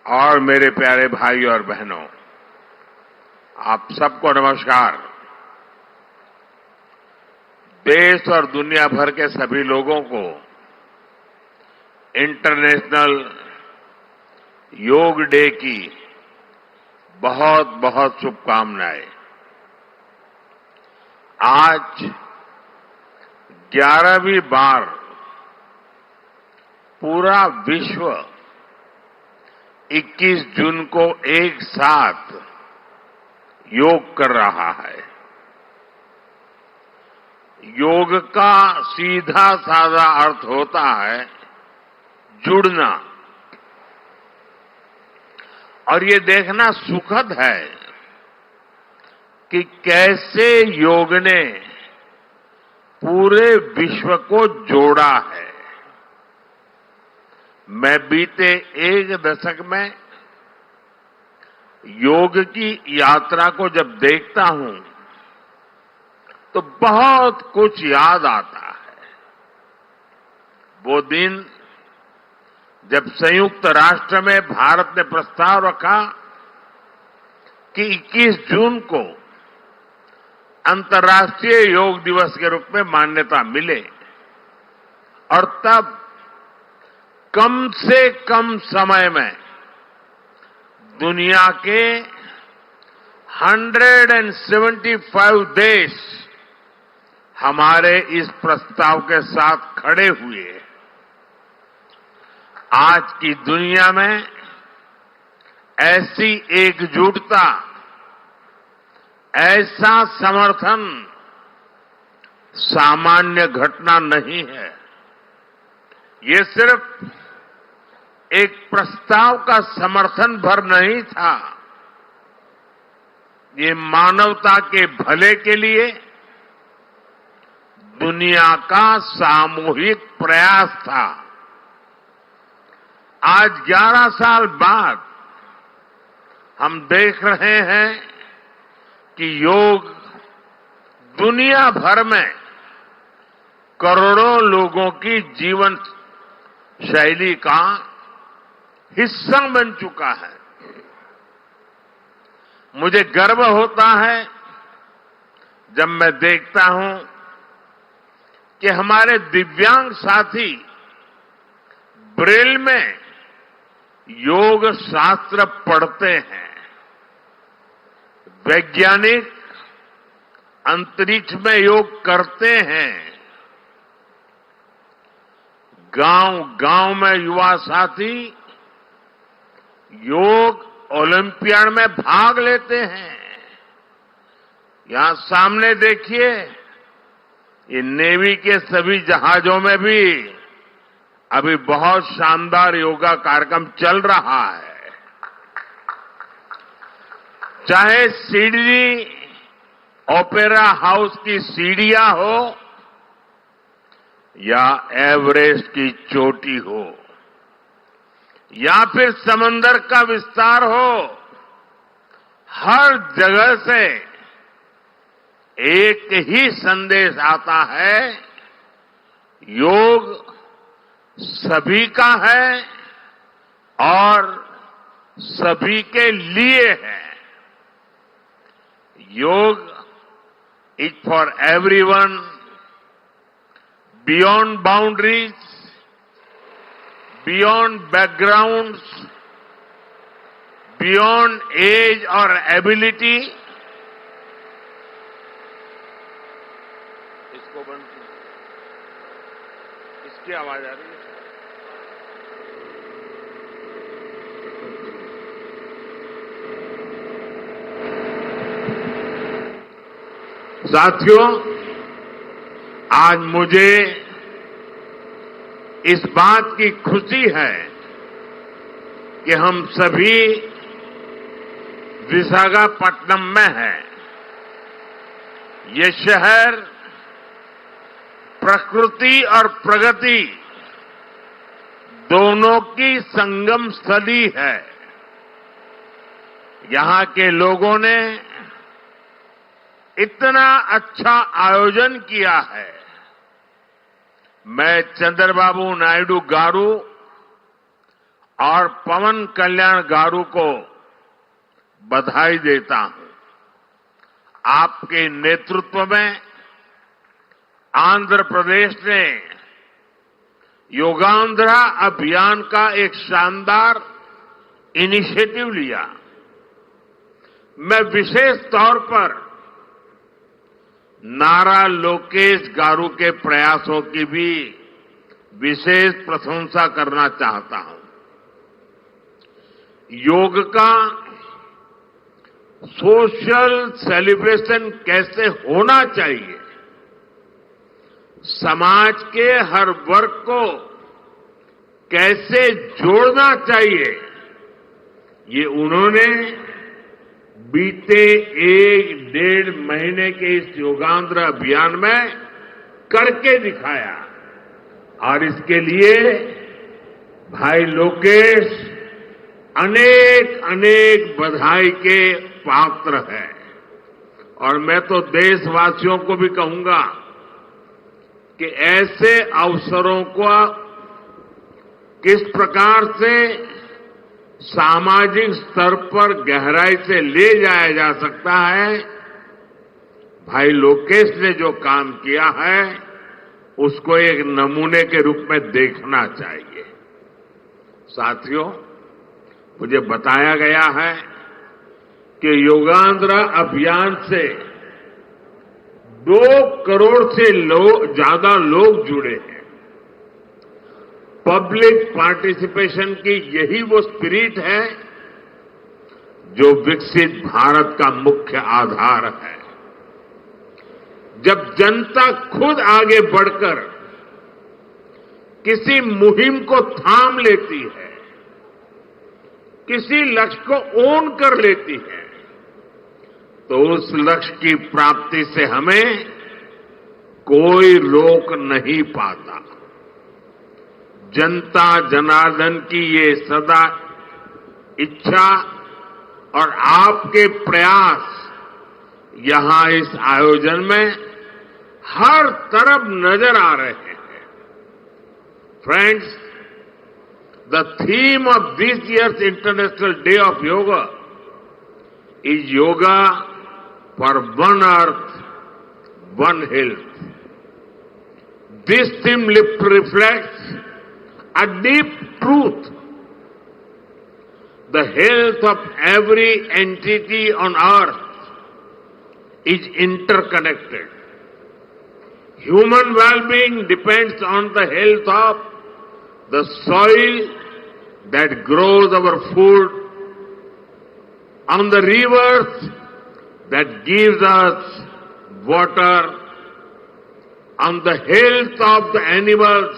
और मेरे प्यारे भाई और बहनों, आप सबको नमस्कार। देश और दुनिया भर के सभी लोगों को इंटरनेशनल योग डे की बहुत बहुत शुभकामनाएं। आज 11वीं बार पूरा विश्व 21 जून को एक साथ योग कर रहा है। योग का सीधा साधा अर्थ होता है जुड़ना, और ये देखना सुखद है कि कैसे योग ने पूरे विश्व को जोड़ा है। मैं बीते एक दशक में योग की यात्रा को जब देखता हूं तो बहुत कुछ याद आता है। वो दिन जब संयुक्त राष्ट्र में भारत ने प्रस्ताव रखा कि 21 जून को अंतर्राष्ट्रीय योग दिवस के रूप में मान्यता मिले, और तब कम से कम समय में दुनिया के 175 देश हमारे इस प्रस्ताव के साथ खड़े हुए। आज की दुनिया में ऐसी एकजुटता, ऐसा समर्थन सामान्य घटना नहीं है। ये सिर्फ एक प्रस्ताव का समर्थन भर नहीं था, ये मानवता के भले के लिए दुनिया का सामूहिक प्रयास था। आज 11 साल बाद हम देख रहे हैं कि योग दुनिया भर में करोड़ों लोगों की जीवन शैली का हिस्सा बन चुका है। मुझे गर्व होता है जब मैं देखता हूं कि हमारे दिव्यांग साथी ब्रेल में योग शास्त्र पढ़ते हैं। वैज्ञानिक अंतरिक्ष में योग करते हैं। गांव-गांव में युवा साथी योग ओलंपियाड में भाग लेते हैं। यहां सामने देखिए, ये नेवी के सभी जहाजों में भी अभी बहुत शानदार योगा कार्यक्रम चल रहा है। चाहे सिडनी ओपेरा हाउस की सीढ़ियां हो या एवरेस्ट की चोटी हो या फिर समंदर का विस्तार हो, हर जगह से एक ही संदेश आता है, योग सभी का है और सभी के लिए है। Yoga is for everyone, beyond boundaries, beyond backgrounds, beyond age और एबिलिटी। इसको बंद कीजिए, इसकी आवाज आ रही है। साथियों, आज मुझे इस बात की खुशी है कि हम सभी विशाखापट्टनम में हैं। ये शहर प्रकृति और प्रगति दोनों की संगम स्थली है। यहां के लोगों ने इतना अच्छा आयोजन किया है। मैं चंद्रबाबू नायडू गारू और पवन कल्याण गारू को बधाई देता हूं। आपके नेतृत्व में आंध्र प्रदेश ने योगांध्रा अभियान का एक शानदार इनिशिएटिव लिया। मैं विशेष तौर पर नारा लोकेश गारू के प्रयासों की भी विशेष प्रशंसा करना चाहता हूं। योग का सोशल सेलिब्रेशन कैसे होना चाहिए, समाज के हर वर्ग को कैसे जोड़ना चाहिए, ये उन्होंने बीते 1-1.5 महीने के इस योगांध्र अभियान में करके दिखाया। और इसके लिए भाई लोकेश अनेक अनेक बधाई के पात्र है। और मैं तो देशवासियों को भी कहूंगा कि ऐसे अवसरों को किस प्रकार से सामाजिक स्तर पर गहराई से ले जाया जा सकता है, भाई लोकेश ने जो काम किया है उसको एक नमूने के रूप में देखना चाहिए। साथियों, मुझे बताया गया है कि योगांध्रा अभियान से 2 करोड़ से ज्यादा लोग जुड़े हैं। पब्लिक पार्टिसिपेशन की यही वो स्पिरिट है जो विकसित भारत का मुख्य आधार है। जब जनता खुद आगे बढ़कर किसी मुहिम को थाम लेती है, किसी लक्ष्य को ओन कर लेती है, तो उस लक्ष्य की प्राप्ति से हमें कोई रोक नहीं पाता। जनता जनार्दन की ये सदा इच्छा और आपके प्रयास यहां इस आयोजन में हर तरफ नजर आ रहे हैं। Friends, the theme of this year's International Day of Yoga is Yoga for One Earth, One Health. This theme reflects a deep truth. The health of every entity on earth is interconnected. Human well-being depends on the health of the soil that grows our food, on the rivers that gives us water, on the health of the animals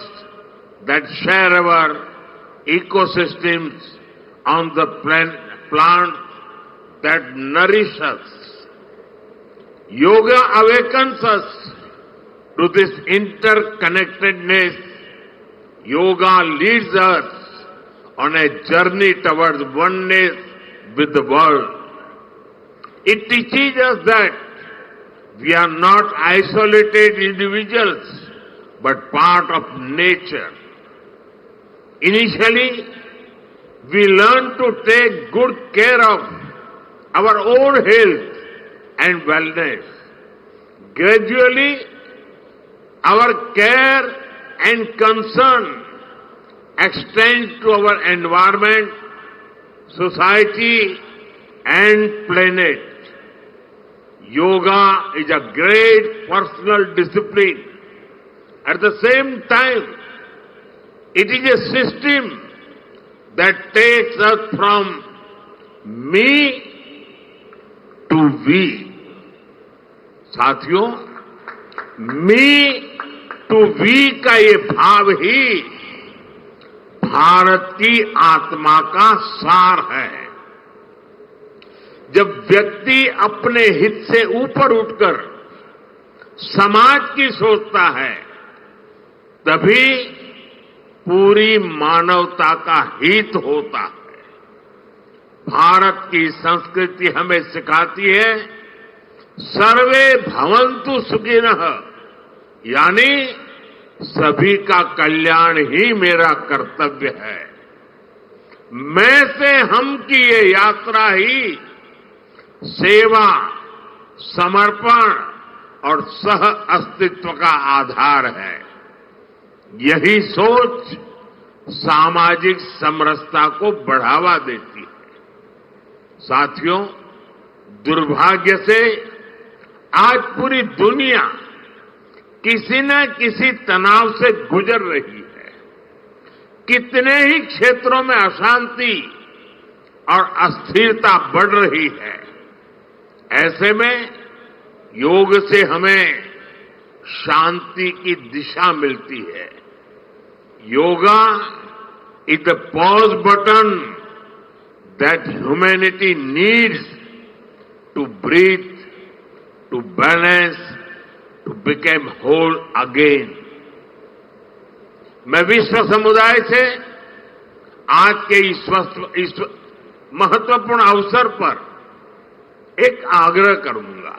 that share our ecosystems, on the plants that nourish us. Yoga awakens us to this interconnectedness. Yoga leads us on a journey towards oneness with the world. It teaches us that we are not isolated individuals, but part of nature. Initially, we learn to take good care of our own health and wellness. Gradually, our care and concern extends to our environment, society, and planet. Yoga is a great personal discipline. At the same time, it is a system that takes us from me to we. साथियों, मी to we का ये भाव ही भारत की आत्मा का सार है। जब व्यक्ति अपने हित से ऊपर उठकर समाज की सोचता है, तभी पूरी मानवता का हित होता है। भारत की संस्कृति हमें सिखाती है सर्वे भवन्तु सुखिनः, यानी सभी का कल्याण ही मेरा कर्तव्य है। मैं से हम की ये यात्रा ही सेवा, समर्पण और सह अस्तित्व का आधार है। यही सोच सामाजिक समरसता को बढ़ावा देती है। साथियों, दुर्भाग्य से आज पूरी दुनिया किसी न किसी तनाव से गुजर रही है। कितने ही क्षेत्रों में अशांति और अस्थिरता बढ़ रही है। ऐसे में योग से हमें शांति की दिशा मिलती है। Yoga is the pause button that humanity needs to breathe, to balance, to become whole again. मैं विश्व समुदाय से आज के इस महत्वपूर्ण अवसर पर एक आग्रह करूंगा।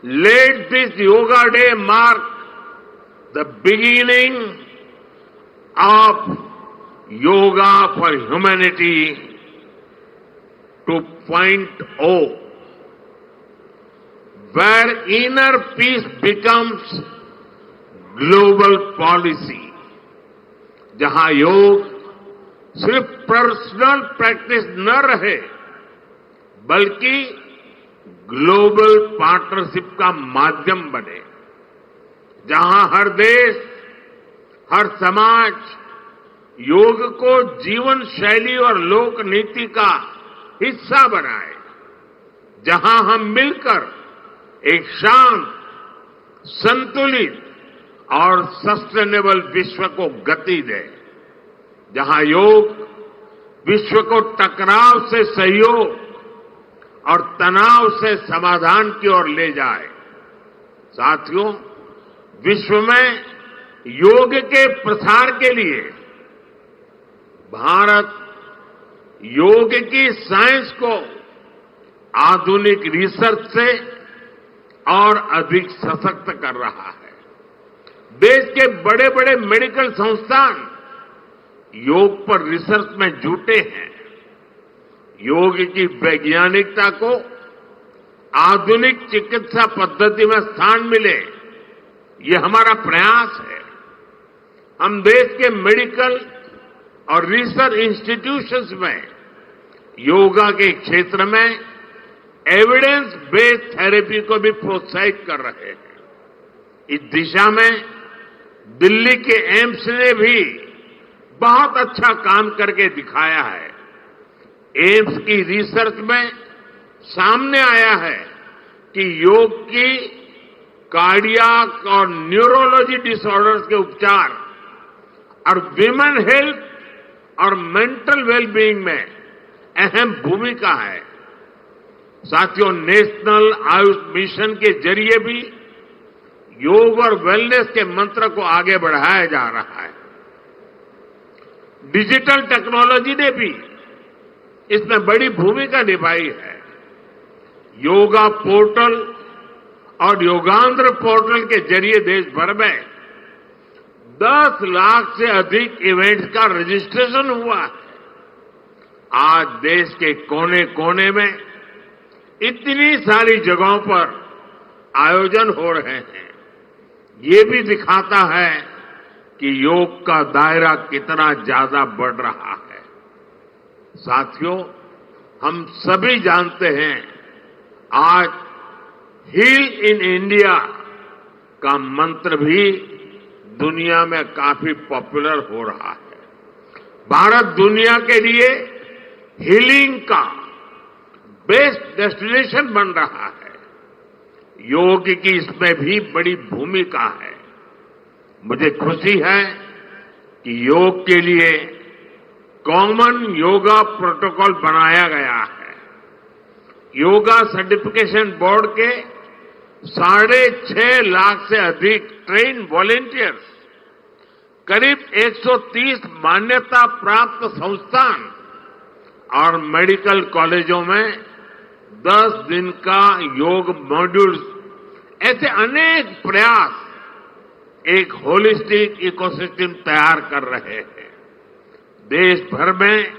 Let this yoga day mark the beginning of yoga for humanity 2.0, where inner peace becomes global policy, जहां योग सिर्फ पर्सनल प्रैक्टिस न रहे बल्कि ग्लोबल पार्टनरशिप का माध्यम बने, जहां हर देश, हर समाज योग को जीवन शैली और लोक नीति का हिस्सा बनाए, जहां हम मिलकर एक शांत, संतुलित और सस्टेनेबल विश्व को गति दे, जहां योग विश्व को टकराव से सहयोग और तनाव से समाधान की ओर ले जाए। साथियों, विश्व में योग के प्रसार के लिए भारत योग की साइंस को आधुनिक रिसर्च से और अधिक सशक्त कर रहा है। देश के बड़े बड़े मेडिकल संस्थान योग पर रिसर्च में जुटे हैं। योग की वैज्ञानिकता को आधुनिक चिकित्सा पद्धति में स्थान मिले, ये हमारा प्रयास है। हम देश के मेडिकल और रिसर्च इंस्टीट्यूशंस में योगा के क्षेत्र में एविडेंस बेस्ड थेरेपी को भी प्रोत्साहित कर रहे हैं। इस दिशा में दिल्ली के एम्स ने भी बहुत अच्छा काम करके दिखाया है। एम्स की रिसर्च में सामने आया है कि योग की कार्डियक और न्यूरोलॉजी डिसऑर्डर्स के उपचार और विमेन हेल्थ और मेंटल वेलबीइंग में अहम भूमिका है। साथियों, नेशनल आयुष मिशन के जरिए भी योग और वेलनेस के मंत्र को आगे बढ़ाया जा रहा है। डिजिटल टेक्नोलॉजी ने भी इसमें बड़ी भूमिका निभाई है। योगा पोर्टल और योगांध्र पोर्टल के जरिए देश भर में 10 लाख से अधिक इवेंट्स का रजिस्ट्रेशन हुआ है। आज देश के कोने कोने में इतनी सारी जगहों पर आयोजन हो रहे हैं। ये भी दिखाता है कि योग का दायरा कितना ज्यादा बढ़ रहा है। साथियों, हम सभी जानते हैं आज हील इन इंडिया का मंत्र भी दुनिया में काफी पॉपुलर हो रहा है। भारत दुनिया के लिए हीलिंग का बेस्ट डेस्टिनेशन बन रहा है। योग की इसमें भी बड़ी भूमिका है। मुझे खुशी है कि योग के लिए कॉमन योगा प्रोटोकॉल बनाया गया है। योगा सर्टिफिकेशन बोर्ड के 6.5 लाख से अधिक ट्रेन वॉलेंटियर्स, करीब 130 मान्यता प्राप्त संस्थान और मेडिकल कॉलेजों में 10 दिन का योग मॉड्यूल्स, ऐसे अनेक प्रयास एक होलिस्टिक इकोसिस्टम तैयार कर रहे हैं। देश भर में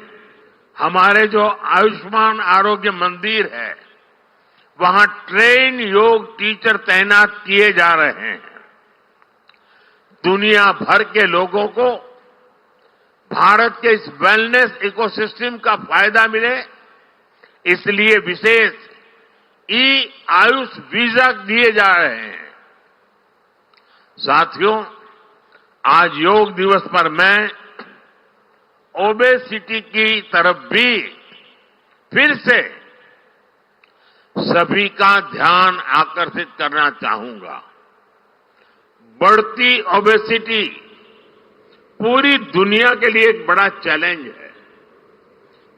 हमारे जो आयुष्मान आरोग्य मंदिर है, वहां ट्रेन योग टीचर तैनात किए जा रहे हैं। दुनिया भर के लोगों को भारत के इस वेलनेस इकोसिस्टम का फायदा मिले, इसलिए विशेष ई आयुष वीजा दिए जा रहे हैं। साथियों, आज योग दिवस पर मैं ओबेसिटी की तरफ भी फिर से सभी का ध्यान आकर्षित करना चाहूंगा। बढ़ती ओबेसिटी पूरी दुनिया के लिए एक बड़ा चैलेंज है।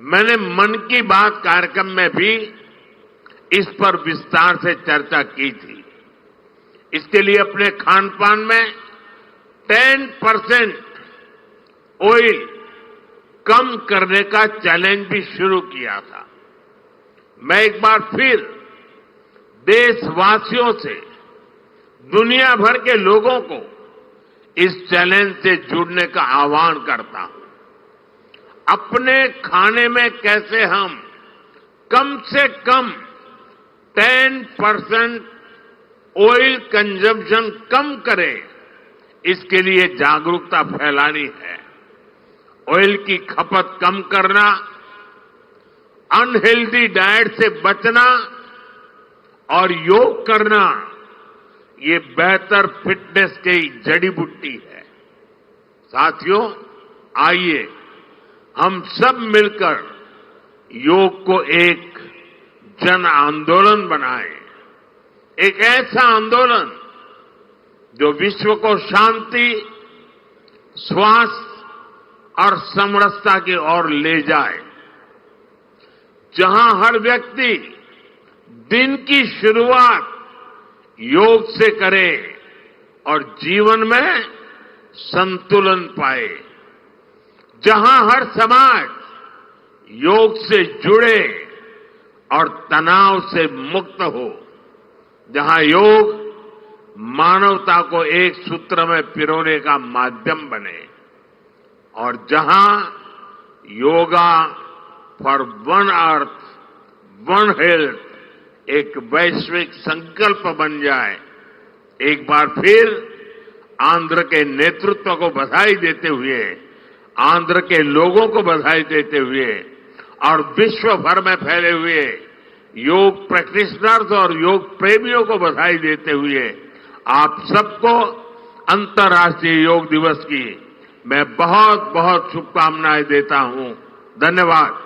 मैंने मन की बात कार्यक्रम में भी इस पर विस्तार से चर्चा की थी। इसके लिए अपने खान पान में 10% ऑयल कम करने का चैलेंज भी शुरू किया था। मैं एक बार फिर देशवासियों से, दुनिया भर के लोगों को इस चैलेंज से जुड़ने का आह्वान करता हूं। अपने खाने में कैसे हम कम से कम 10% ऑयल कंजम्पशन कम करें, इसके लिए जागरूकता फैलानी है। ऑयल की खपत कम करना, अनहेल्दी डाइट से बचना और योग करना, ये बेहतर फिटनेस की जड़ी बूटी है। साथियों, आइए हम सब मिलकर योग को एक जन आंदोलन बनाएं, एक ऐसा आंदोलन जो विश्व को शांति, स्वास्थ्य और समरसता की ओर ले जाए, जहां हर व्यक्ति दिन की शुरुआत योग से करे और जीवन में संतुलन पाए, जहां हर समाज योग से जुड़े और तनाव से मुक्त हो, जहां योग मानवता को एक सूत्र में पिरोने का माध्यम बने और जहां yoga for one earth one health एक वैश्विक संकल्प बन जाए। एक बार फिर आंध्र के नेतृत्व को बधाई देते हुए, आंध्र के लोगों को बधाई देते हुए और विश्व भर में फैले हुए योग प्रैक्टिशनर्स और योग प्रेमियों को बधाई देते हुए आप सबको अंतर्राष्ट्रीय योग दिवस की मैं बहुत बहुत शुभकामनाएं देता हूं। धन्यवाद।